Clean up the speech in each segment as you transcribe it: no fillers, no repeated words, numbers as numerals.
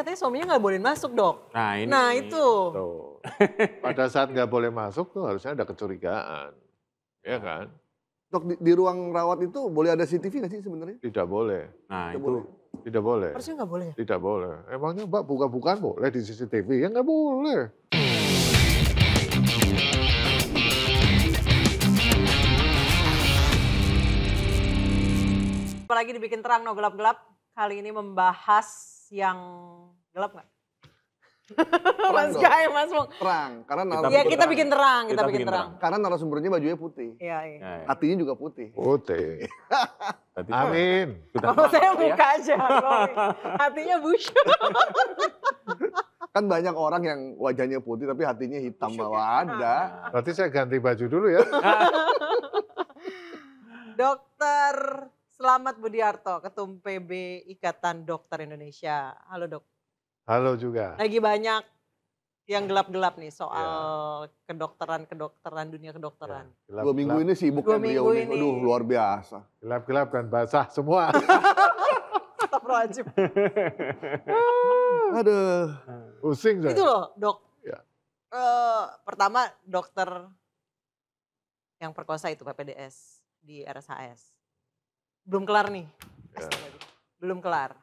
katanya suaminya nggak boleh masuk, Dok. Nah ini. Nah itu. Tuh. Pada saat nggak boleh masuk tuh harusnya ada kecurigaan. Ya kan? Dok, di ruang rawat itu boleh ada CCTV nggak sih sebenarnya? Tidak boleh. Nah Tidak itu. boleh. Tidak boleh. Harusnya nggak boleh. Tidak boleh. Emangnya Mbak buka-bukaan boleh di CCTV? Ya nggak boleh. Apalagi dibikin terang, no gelap-gelap. Kali ini membahas yang gelap nggak? Mas Dok. Guy, Mas Mung. Terang, karena Iya kita bikin terang, kita bikin terang. karena narasumbernya bajunya putih. Iya, iya. Ya, ya. Hatinya juga putih. Putih. Berarti Amin. sudah Kalau saya mantap ya. buka aja, hatinya busuk. Kan banyak orang yang wajahnya putih tapi hatinya hitam bahwa ada. Berarti saya ganti baju dulu ya. Dokter Slamet Budiarto, Ketum PB Ikatan Dokter Indonesia. Halo dok. Halo juga. Lagi banyak yang gelap-gelap nih soal kedokteran, dunia kedokteran. Ya, 2 minggu ini sibuk 2 kan beliau minggu nih. ini. Aduh luar biasa. Gelap-gelap dan basah semua. Astagfirullahaladzim. Aduh. Pusing saya. Itu loh dok. Ya. Pertama dokter yang perkosa itu PPDS di RSHS. Belum kelar nih. Ya. Belum kelar.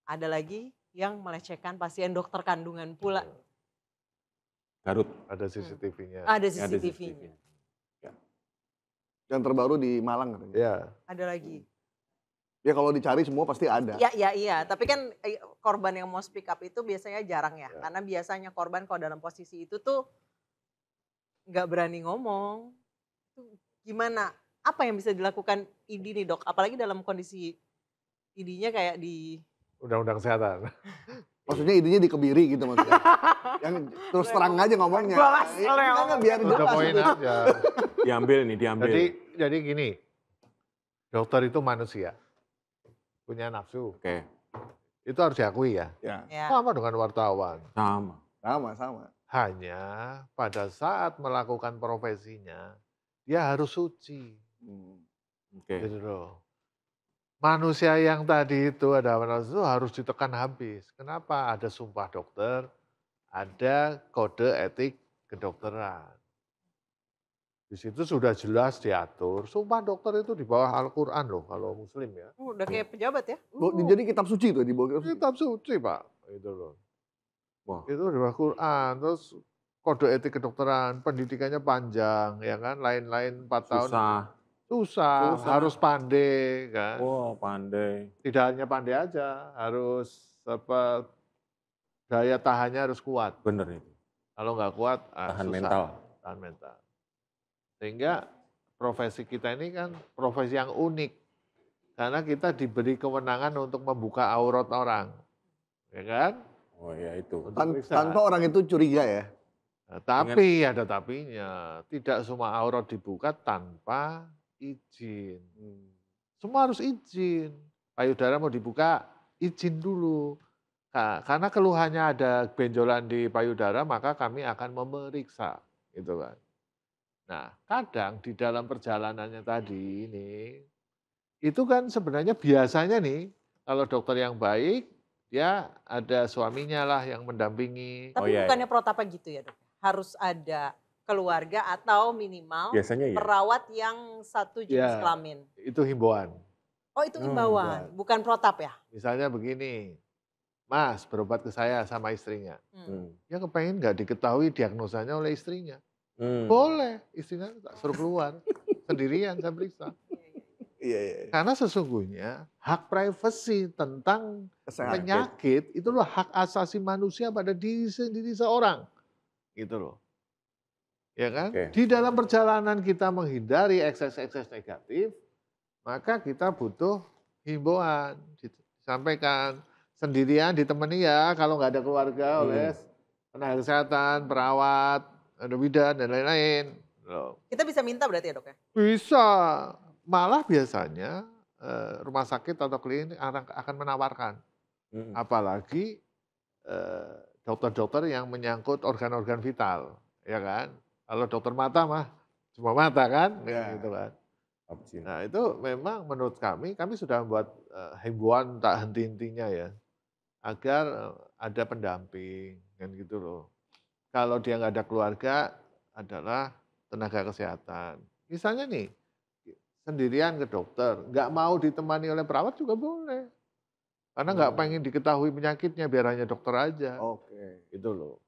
Ada lagi yang melecehkan pasien dokter kandungan pula. Garut. Ada CCTV-nya. Ada Ada CCTV-nya. Yang terbaru di Malang katanya. Ya. Ada lagi. Ya kalau dicari semua pasti ada. Iya. Tapi kan korban yang mau speak up itu biasanya jarang ya. Karena biasanya korban kalau dalam posisi itu tuh nggak berani ngomong. Gimana? Apa yang bisa dilakukan ID nih dok? Apalagi dalam kondisi ID-nya kayak di... Undang-undang kesehatan. Maksudnya idenya dikebiri gitu maksudnya. Yang terus terang aja ngomongnya. Balas, Ya, oleh kan biar Udah jelas. poin gitu. aja. Diambil nih, diambil. Jadi gini. Dokter itu manusia. Punya nafsu. Oke, Itu harus diakui ya. Ya, Ya. Sama dengan wartawan. sama. sama. Hanya pada saat melakukan profesinya, dia harus suci. Oke. Gitu loh. Manusia yang tadi itu ada nafsu itu harus ditekan habis. Kenapa? Ada sumpah dokter, ada kode etik kedokteran. Di situ sudah jelas diatur. Sumpah dokter itu di bawah Al-Quran loh kalau muslim ya. Udah kayak pejabat ya. Jadi kitab suci tuh di bawah kitab suci. Kitab suci Pak. Itu loh. Wah. Itu di bawah Quran. Terus kode etik kedokteran, pendidikannya panjang ya kan. Lain-lain 4 tahun. Susah, harus pandai kan. Wah, pandai. Tidak hanya pandai aja, harus daya tahannya harus kuat. Bener itu. Kalau nggak kuat, Tahan susah. mental. Tahan mental. Sehingga profesi kita ini kan profesi yang unik. Karena kita diberi kewenangan untuk membuka aurat orang. Ya kan? Oh ya itu. Untuk periksa. Tanpa orang itu curiga ya. Nah, tapi ada tapinya. Tidak semua aurat dibuka tanpa izin. Semua harus izin. Payudara mau dibuka, izin dulu. Karena keluhannya ada benjolan di payudara, maka kami akan memeriksa. Gitu kan. Nah, kadang di dalam perjalanannya tadi ini, itu kan sebenarnya biasanya nih, kalau dokter yang baik, dia ada suaminya lah yang mendampingi. Tapi iya, bukannya protapnya gitu ya dok? Harus ada keluarga atau minimal Biasanya ya. perawat yang satu jenis Ya. kelamin. Itu himbauan. Oh itu imbauan, bukan protap ya? Misalnya begini, Mas berobat ke saya sama istrinya. Ya kepengen nggak diketahui diagnosanya oleh istrinya. Boleh, istrinya tak suruh keluar. Sendirian saya periksa. Iya. Karena sesungguhnya hak privasi tentang Kesehatan. penyakit itu loh hak asasi manusia pada diri sendiri seorang. Gitu loh. Ya kan? Oke. Di dalam perjalanan kita menghindari ekses-ekses negatif, maka kita butuh himbauan. Disampaikan sendirian ditemani ya kalau nggak ada keluarga oleh tenaga kesehatan, perawat, ada bidan dan lain-lain. Loh. Kita bisa minta berarti ya dok ya? Bisa. Malah biasanya rumah sakit atau klinik akan menawarkan. Apalagi dokter-dokter yang menyangkut organ-organ vital. Ya kan? Kalau dokter mata mah cuma mata kan? Ya. Gitu kan. Opsi. Nah itu memang menurut kami sudah membuat himbauan tak henti-hentinya ya. agar ada pendamping kan gitu loh. Kalau dia nggak ada keluarga adalah tenaga kesehatan. Misalnya nih sendirian ke dokter, nggak mau ditemani oleh perawat juga boleh. Karena nggak pengen diketahui penyakitnya, biar hanya dokter aja. Oke. Gitu loh.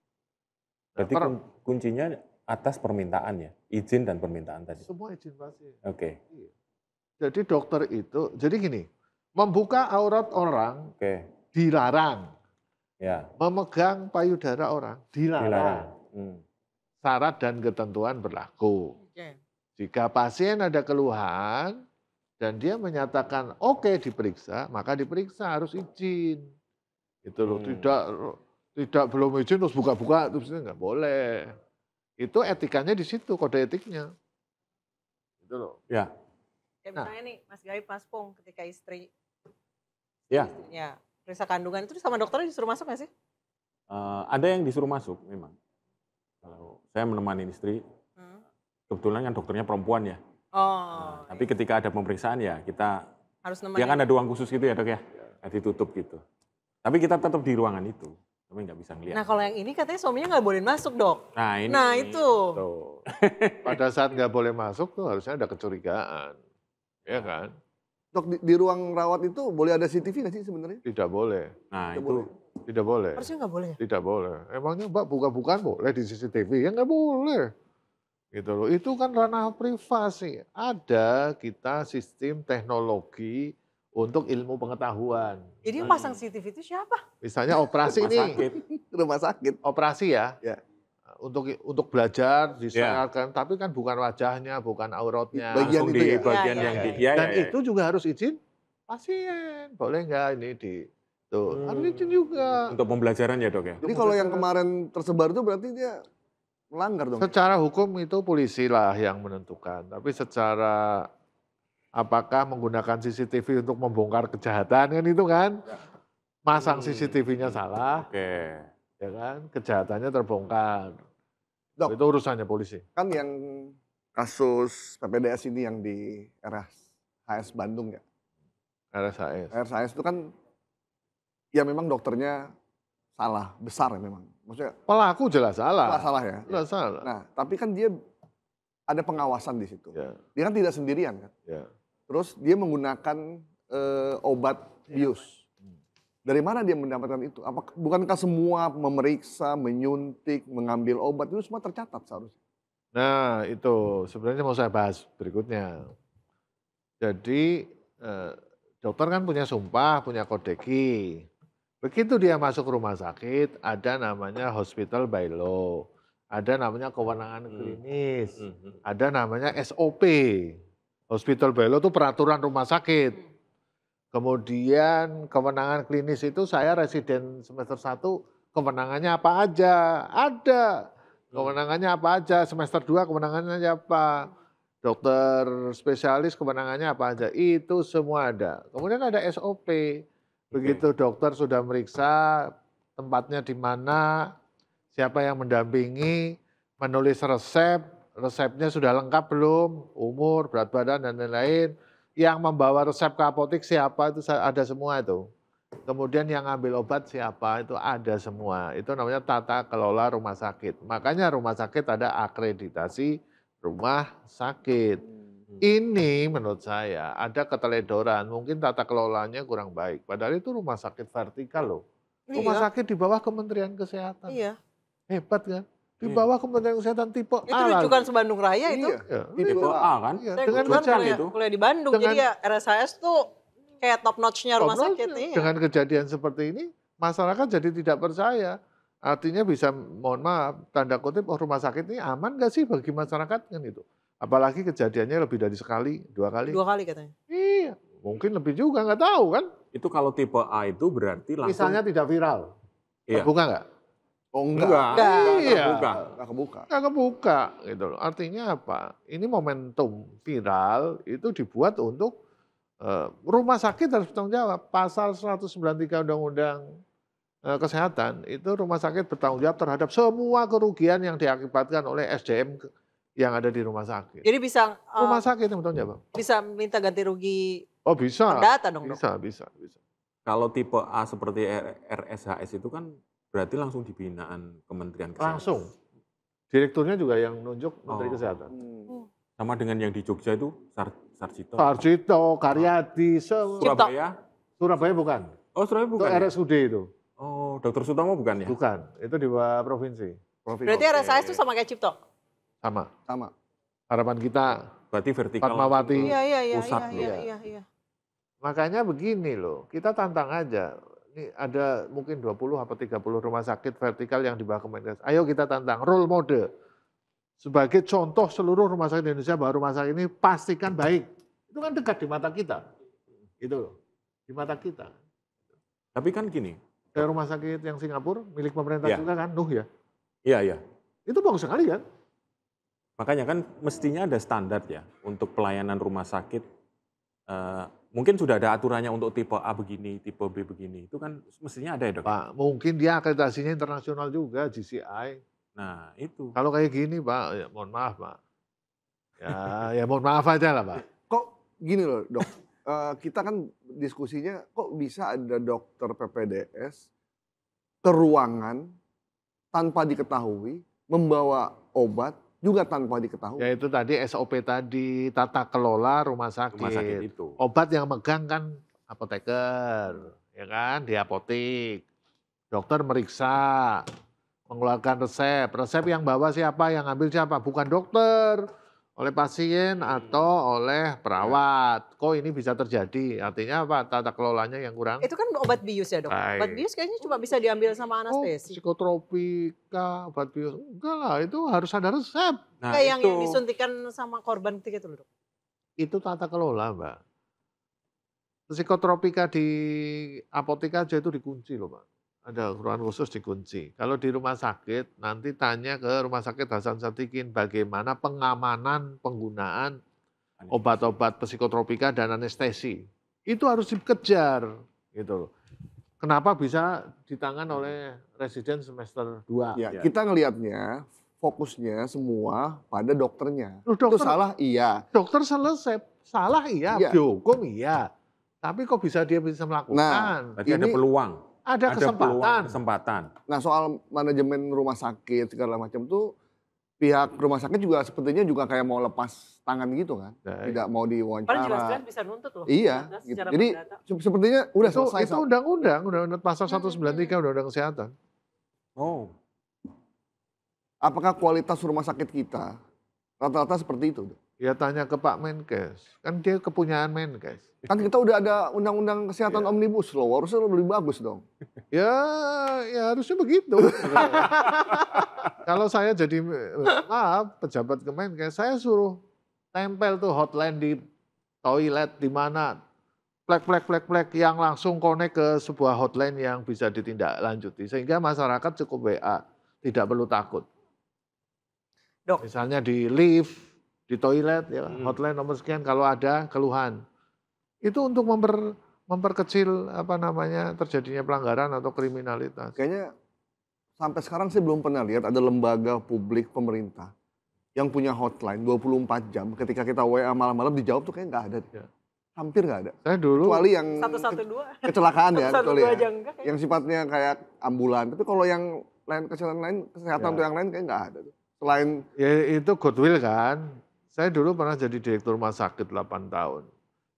Berarti kuncinya atas permintaan ya, izin dan permintaan tadi. Semua izin pasien. Oke. Iya. Jadi dokter itu, jadi gini, membuka aurat orang Oke. dilarang. Ya. Memegang payudara orang dilarang. Dilarang. Syarat dan ketentuan berlaku. Oke. Jika pasien ada keluhan dan dia menyatakan oke diperiksa, maka diperiksa harus izin. Itu loh, tidak belum izin terus buka-buka terus nggak boleh. Itu etikanya di situ, kode etiknya. Itu loh. Ya. Kayak misalnya nih Mas Gaib, Mas Pung ketika istrinya periksa kandungan itu sama dokternya disuruh masuk nggak sih? Ada yang disuruh masuk memang. Kalau saya menemani istri, kebetulan kan dokternya perempuan ya. Oh. Tapi ketika ada pemeriksaan ya kita harus ya kan ada ruang khusus gitu ya dok ya, ditutup gitu. Tapi kita tetap di ruangan itu, tapi nggak bisa ngeliat. Nah kalau yang ini katanya suaminya nggak boleh masuk dok. Nah ini. Nah itu. Tuh. Pada saat nggak boleh masuk tuh harusnya ada kecurigaan, ya kan? Dok, di ruang rawat itu boleh ada CCTV nggak sih sebenarnya? Tidak boleh. Nah Tidak itu. boleh. Tidak boleh. Harusnya nggak boleh ya? Tidak boleh. Emangnya Mbak buka-bukaan boleh di CCTV? Ya nggak boleh. Gitu loh. Itu kan ranah privasi. Ada kita sistem teknologi untuk ilmu pengetahuan. Jadi yang pasang CCTV itu siapa? Misalnya operasi Rumah nih. sakit. Rumah sakit. Operasi ya. Ya. Untuk belajar diselarkan, tapi kan bukan wajahnya, bukan auratnya. Bagian Langsung itu di ya? bagian Ya, yang ya, di. ya. Ya, Dan ya, itu juga harus izin pasien. Boleh nggak ini di tuh? Harus izin juga. Untuk pembelajaran ya dok ya. Jadi kalau yang kemarin tersebar itu berarti dia melanggar dong? Secara hukum itu polisi lah yang menentukan. Tapi secara apakah menggunakan CCTV untuk membongkar kejahatan kan itu kan? Masang CCTV-nya salah, Oke. ya kan? Kejahatannya terbongkar. Dok. Itu urusannya polisi. Kan yang kasus PPDS ini yang di RSHS Bandung ya. RSHS. RSHS itu kan ya memang dokternya salah, besar ya memang. Maksudnya Pelaku jelas salah. salah ya. Jelas salah. Nah, tapi kan dia ada pengawasan di situ. Ya, Dia kan tidak sendirian kan. ya. Terus dia menggunakan obat bius. Dari mana dia mendapatkan itu? Bukankah semua memeriksa, menyuntik, mengambil obat itu semua tercatat seharusnya? Nah itu sebenarnya mau saya bahas berikutnya. Jadi dokter kan punya sumpah, punya kodeki. Begitu dia masuk rumah sakit, ada namanya hospital by law, ada namanya kewenangan klinis, ada namanya SOP. Hospital by law itu peraturan rumah sakit. Kemudian kewenangan klinis itu saya residen semester 1, kewenangannya apa aja? Ada. Kewenangannya apa aja? Semester 2 kewenangannya apa? Dokter spesialis kewenangannya apa aja? Itu semua ada. Kemudian ada SOP. Begitu dokter sudah meriksa tempatnya di mana, siapa yang mendampingi, menulis resep, resepnya sudah lengkap belum, umur, berat badan, dan lain-lain. Yang membawa resep ke apotek siapa, itu ada semua itu. Kemudian yang ngambil obat siapa, itu ada semua. Itu namanya tata kelola rumah sakit. Makanya rumah sakit ada akreditasi rumah sakit. Ini menurut saya ada keteledoran, mungkin tata kelolanya kurang baik. Padahal itu rumah sakit vertikal loh. Rumah sakit di bawah Kementerian Kesehatan. Iya. Hebat kan? Di bawah Kementerian Kesehatan tipe Itu A. rujukan sebandung raya itu. Iya. Tipe A kan? Iya, Saya dengan kebetulan kejadian itu. kuliah di Bandung, jadi ya RSHS tuh kayak top notch-nya rumah sakit. Iya. Dengan kejadian seperti ini, masyarakat jadi tidak percaya. Artinya bisa, mohon maaf, tanda kutip, oh rumah sakit ini aman gak sih bagi masyarakat kan itu. Apalagi kejadiannya lebih dari sekali, 2 kali. 2 kali katanya. Iya, mungkin lebih juga, nggak tahu kan. Itu kalau tipe A itu berarti langsung. Misalnya tidak viral, Iya. terbuka nggak? Oh enggak. Enggak. Iya. Terbuka. Enggak kebuka. Nggak kebuka gitu loh. Artinya apa? Ini momentum viral itu dibuat untuk rumah sakit harus bertanggung jawab. Pasal 193 Undang-Undang Kesehatan itu rumah sakit bertanggung jawab terhadap semua kerugian yang diakibatkan oleh SDM yang ada di rumah sakit. Jadi bisa Rumah sakit yang bertanggung jawab. bisa minta ganti rugi Oh bisa. perdata dong, Dok. Bisa. Kalau tipe A seperti RSHS itu kan berarti langsung di binaan Kementerian Kesehatan. Langsung. Direkturnya juga yang nunjuk Menteri Kesehatan. Sama dengan yang di Jogja itu Sarjito. Sarjito, Karyadi, Surabaya. Surabaya bukan. Oh, Surabaya Itu bukan. RSUD itu. Oh, Dr. Sutomo bukan ya? Bukan. Itu di bawah provinsi. Berarti RSIS itu sama kayak Cipto? Sama. Sama. Harapan kita Berarti vertikal. Fatmawati. langsung ke Iya. pusat loh. Iya. Makanya begini loh, kita tantang aja. Ini ada mungkin 20 atau 30 rumah sakit vertikal yang di bawah Kemenkes. Ayo kita tantang, role model. Sebagai contoh seluruh rumah sakit di Indonesia bahwa rumah sakit ini pastikan baik. Itu kan dekat di mata kita. Itu loh, di mata kita. Tapi kan gini. Kayak rumah sakit yang Singapura, milik pemerintah juga kan, Nuh ya. Iya. Itu bagus sekali kan. Makanya kan mestinya ada standar ya untuk pelayanan rumah sakit. Mungkin sudah ada aturannya untuk tipe A begini, tipe B begini. Itu kan mestinya ada ya dok? Pak, mungkin dia akreditasinya internasional juga, GCI. Nah itu. Kalau kayak gini Pak, ya mohon maaf Pak. Ya mohon maaf aja lah Pak. Kok gini loh dok, kita kan diskusinya kok bisa ada dokter PPDS ke ruangan tanpa diketahui, membawa obat juga tanpa diketahui. Ya itu tadi SOP tadi, tata kelola rumah sakit. Rumah sakit itu. Obat yang megang kan apoteker, ya kan, di apotek. Dokter meriksa, mengeluarkan resep. Resep yang bawa siapa, yang ambil siapa? Bukan dokter, oleh pasien atau oleh perawat. Kok ini bisa terjadi? Artinya apa? Tata kelolanya yang kurang. Itu kan obat bius ya dok? Baik. Obat bius kayaknya cuma bisa diambil sama anestesi. Psikotropika, obat bius. Enggak lah, itu harus ada resep. Nah Kayak yang itu. disuntikan sama korban ketika itu loh dok? Itu tata kelola, Mbak. Psikotropika di apotek aja itu dikunci loh, Pak. Ada ruangan khusus dikunci. Kalau di rumah sakit, nanti tanya ke Rumah Sakit Hasan Sadikin bagaimana pengamanan penggunaan obat-obat psikotropika dan anestesi. Itu harus dikejar, gitu loh. Kenapa bisa ditangan oleh residen semester 2? Ya, kita ngelihatnya fokusnya semua pada dokternya. Loh, Itu dokter, salah iya. dokter selesai, salah iya, Iya. dihukum iya. Tapi kok bisa dia bisa melakukan? Berarti ada ini- peluang. Ada peluang, kesempatan. kesempatan. Nah soal manajemen rumah sakit segala macam tuh pihak rumah sakit juga sepertinya juga kayak mau lepas tangan gitu kan, Nah, tidak mau Padahal diwawancara. jelas-jelas bisa nuntut loh. Iya, Jelas gitu. secara Jadi perdata. sepertinya udah itu selesai. itu undang-undang pasal 193 Undang-Undang Kesehatan. Oh, Apakah kualitas rumah sakit kita rata-rata seperti itu? Ya tanya ke Pak Menkes, kan dia kepunyaan Menkes. Kan kita udah ada undang-undang kesehatan Iya. omnibus law, harusnya lebih bagus dong. Ya harusnya begitu. Kalau saya jadi maaf pejabat Kemenkes, saya suruh tempel tuh hotline di toilet di mana plek yang langsung connect ke sebuah hotline yang bisa ditindaklanjuti sehingga masyarakat cukup WA, tidak perlu takut. Dok. Misalnya di lift, di toilet ya, hotline nomor sekian kalau ada keluhan. Itu untuk memperkecil terjadinya pelanggaran atau kriminalitas. Kayaknya sampai sekarang saya belum pernah lihat ada lembaga publik pemerintah yang punya hotline 24 jam. Ketika kita WA malam-malam dijawab tuh kayak nggak ada. Ya. Hampir nggak ada. Saya dulu Kecuali yang 112. kecelakaan ya, 112 kecuali ya. aja enggak kayaknya. Yang sifatnya kayak ambulan. Tapi kalau yang lain kesehatan Ya. atau yang lain kayak nggak ada. Selain ya itu goodwill kan. Saya dulu pernah jadi direktur rumah sakit 8 tahun.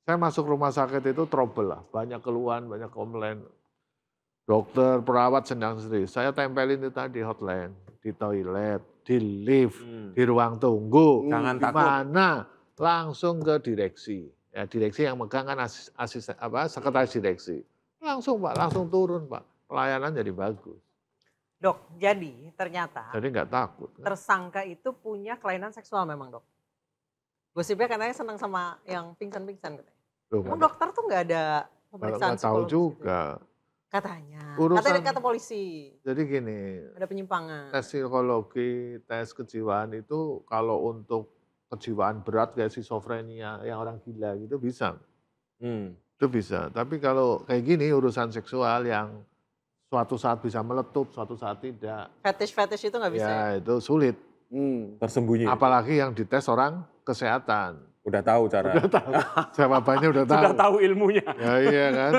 Saya masuk rumah sakit itu trouble lah, banyak keluhan, banyak komplain. Dokter, perawat sedang sendiri. Saya tempelin itu tadi hotline, di toilet, di lift, di ruang tunggu. Jangan Di takut. mana? Langsung ke direksi. Ya, direksi yang megang kan sekretaris direksi. Langsung Pak, langsung turun Pak. Pelayanan jadi bagus. Dok, jadi ternyata Jadi nggak takut. tersangka itu punya kelainan seksual memang dok. Gosipnya katanya senang sama yang pingsan-pingsan katanya. Loh, Emang dokter tuh nggak ada pemeriksaan nggak tahu psikologis juga. gitu? Katanya. Urusan- Katanya kata polisi. Jadi gini, Ada penyimpangan. tes psikologi, tes kejiwaan itu kalau untuk kejiwaan berat kayak schizophrenia, yang orang gila gitu bisa. Itu bisa. Tapi kalau kayak gini urusan seksual yang suatu saat bisa meletup, suatu saat tidak. Fetish itu nggak bisa ya? Ya itu sulit. Tersembunyi. Apalagi yang dites orang kesehatan. Udah tahu cara. Udah tahu. Jawabannya udah tahu. Sudah tahu ilmunya. Ya iya kan.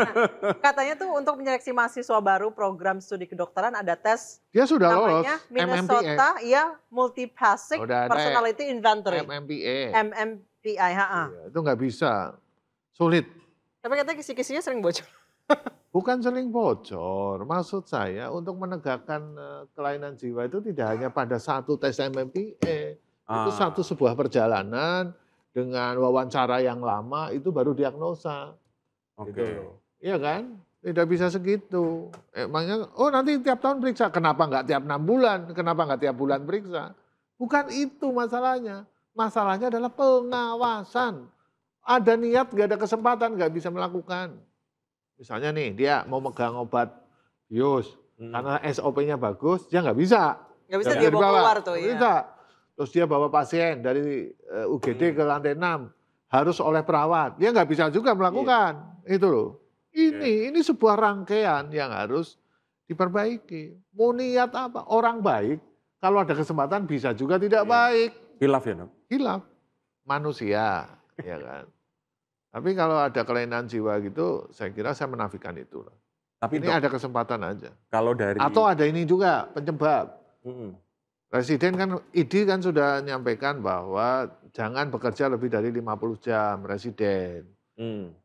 Katanya tuh untuk menyeleksi mahasiswa baru program studi kedokteran ada tes Dia sudah lolos namanya Minnesota Multi-Passing Udah ada Personality Inventory. MMPA. MMPI, ha. Iya, itu nggak bisa. Sulit. Tapi katanya kisi-kisinya sering bocor. Bukan sering bocor. Maksud saya untuk menegakkan kelainan jiwa itu tidak hanya pada satu tes MMPA. Itu satu sebuah perjalanan dengan wawancara yang lama itu baru diagnosa. Oke. Gitu loh. Iya kan? Tidak bisa segitu. Emangnya, oh nanti tiap tahun periksa. Kenapa nggak tiap 6 bulan? Kenapa nggak tiap bulan periksa? Bukan itu masalahnya. Masalahnya adalah pengawasan. Ada niat, nggak ada kesempatan, nggak bisa melakukan. Misalnya nih, dia mau megang obat bius. Karena SOP-nya bagus, dia nggak bisa. Nggak bisa dia bawa keluar tuh ya. Bisa. Terus dia bawa pasien dari UGD ke lantai 6. Harus oleh perawat. Dia nggak bisa juga melakukan. Itu loh. Ini sebuah rangkaian yang harus diperbaiki. Mau niat apa? Orang baik, kalau ada kesempatan bisa juga tidak baik. Hilaf ya, Dok? Hilaf. Manusia, ya kan. Tapi kalau ada kelainan jiwa gitu, saya kira saya menafikan itu. Tapi ini ada kesempatan aja. Kalau dari Atau ada ini juga penyebab. Presiden kan, ID kan sudah menyampaikan bahwa jangan bekerja lebih dari 50 jam, Presiden.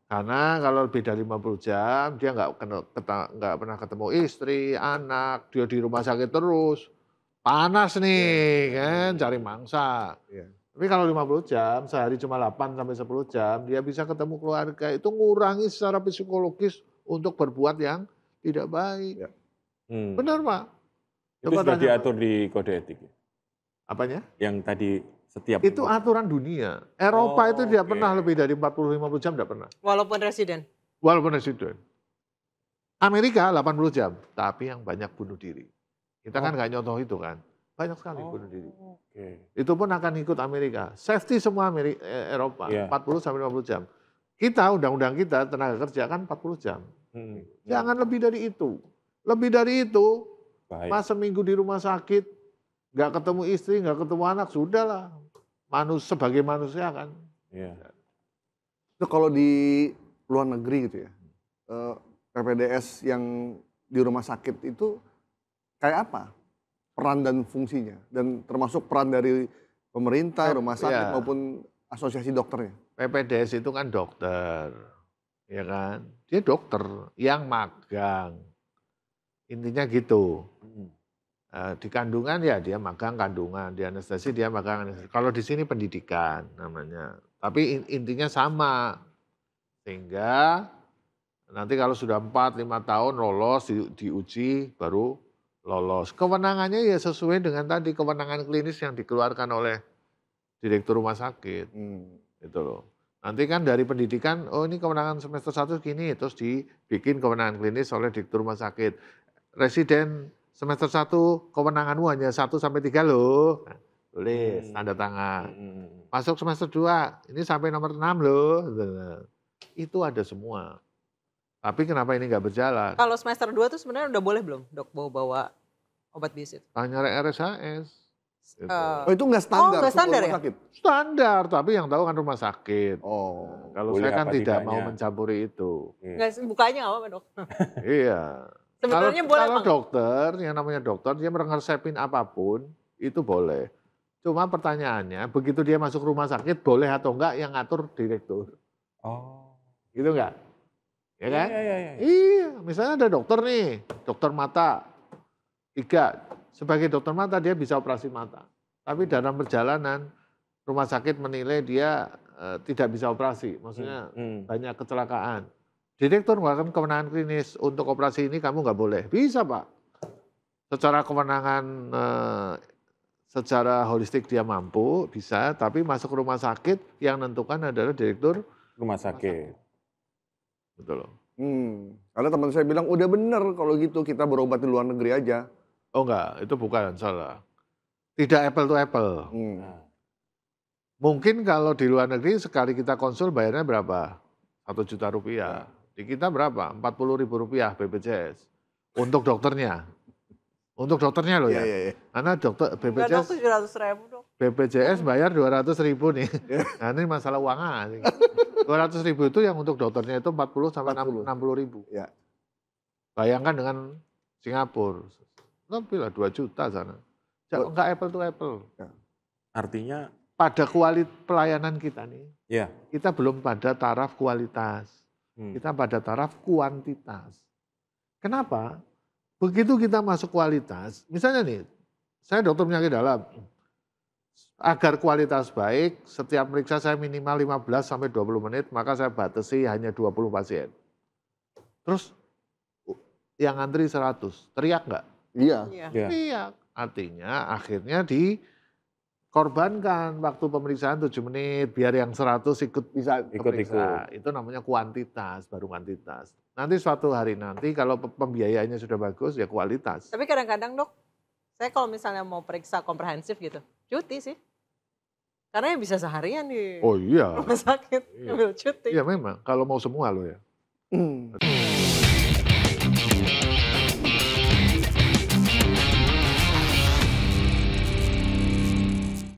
Karena kalau lebih dari 50 jam, dia nggak pernah ketemu istri, anak, dia di rumah sakit terus. Panas nih, kan, cari mangsa. Tapi kalau 50 jam, sehari cuma 8 sampai 10 jam, dia bisa ketemu keluarga. Itu ngurangi secara psikologis untuk berbuat yang tidak baik. Benar, Pak. Itu sudah diatur di kode etik? Apanya? Yang tadi setiap... Itu aturan dunia. Eropa itu tidak pernah lebih dari 40-50 jam, tidak pernah. Walaupun residen? Walaupun residen. Amerika 80 jam, tapi yang banyak bunuh diri. Kita kan nggak nyontoh itu kan. Banyak sekali bunuh diri. Itu pun akan ikut Amerika. Safety semua Eropa, 40-50 jam. Kita, undang-undang kita, tenaga kerja kan 40 jam. Jangan lebih dari itu. Lebih dari itu, pas seminggu di rumah sakit, nggak ketemu istri, nggak ketemu anak, sudahlah. Sebagai manusia kan. Itu kalau di luar negeri gitu ya, PPDS yang di rumah sakit itu kayak apa peran dan fungsinya? Dan termasuk peran dari pemerintah, rumah sakit maupun asosiasi dokternya? PPDS itu kan dokter, ya kan? Dia dokter yang magang. Intinya gitu. Di kandungan ya dia magang kandungan, di anestesi dia magang anestesi. Kalau di sini pendidikan namanya. Tapi intinya sama. Sehingga nanti kalau sudah 4-5 tahun lolos diuji baru lolos. Kewenangannya ya sesuai dengan tadi kewenangan klinis yang dikeluarkan oleh direktur rumah sakit. Gitu loh. Nanti kan dari pendidikan, oh ini kewenangan semester 1 gini, terus dibikin kewenangan klinis oleh direktur rumah sakit. Residen semester 1 kewenanganmu hanya 1-3 loh. Nah, tulis, tanda tangan. Masuk semester 2, ini sampai nomor 6 loh. Itu ada semua. Tapi kenapa ini nggak berjalan? Kalau semester 2 tuh sebenarnya udah boleh belum dok bawa obat bius itu? Tanya RSHS. Gitu. Oh itu nggak standar? Oh nggak standar ya? Sakit? Standar, tapi yang tahu kan rumah sakit. Oh. Kalau saya kan tidak mau mencampuri itu. Nggak, bukanya nggak apa-apa dok. Iya. Sebenarnya boleh kalau dokter, yang namanya dokter, dia meresepin apapun, itu boleh. Cuma pertanyaannya, begitu dia masuk rumah sakit, boleh atau enggak yang ngatur direktur. Oh. Gitu enggak? Ya kan? Iya. Iya, misalnya ada dokter nih, dokter mata. 3, sebagai dokter mata dia bisa operasi mata. Tapi dalam perjalanan, rumah sakit menilai dia tidak bisa operasi. Maksudnya banyak kecelakaan. Direktur mengeluarkan kewenangan klinis untuk operasi ini kamu nggak boleh. Bisa Pak. Secara kewenangan, secara holistik dia mampu, bisa. Tapi masuk rumah sakit yang menentukan adalah direktur rumah sakit. Betul loh. Karena teman saya bilang udah bener kalau gitu kita berobat di luar negeri aja. Oh enggak, itu bukan salah. Tidak apple to apple. Mungkin kalau di luar negeri sekali kita konsul bayarnya berapa? 1 juta rupiah. Di kita berapa? 40.000 rupiah BPJS. Untuk dokternya. Untuk dokternya loh ya. Iya. Karena dokter Nggak dok BPJS 700.000 dok. BPJS bayar 200.000 nih. Nah ini masalah uang aja. 200.000 itu yang untuk dokternya itu 40 sampai 60.000. Ya. Bayangkan dengan Singapura. Lebih lah 2 juta sana. Enggak apple to apple. Artinya Pada kualitas pelayanan kita nih, ya. kita belum pada taraf kualitas. Kita pada taraf kuantitas. Kenapa? Begitu kita masuk kualitas, misalnya nih, saya dokter penyakit dalam, agar kualitas baik, setiap periksa saya minimal 15 sampai 20 menit, maka saya batasi hanya 20 pasien. Terus yang antri 100, teriak nggak? Iya. Teriak. Artinya akhirnya dikorbankan waktu pemeriksaan 7 menit, biar yang 100 ikut bisa periksa. Itu namanya kuantitas, baru kuantitas. Nanti suatu hari nanti kalau pembiayaannya sudah bagus, ya kualitas. Tapi kadang-kadang dok, saya kalau misalnya mau periksa komprehensif gitu, cuti sih. Karena ya bisa seharian di Oh iya. rumah sakit, Iya. ambil cuti. Iya memang, kalau mau semua loh ya.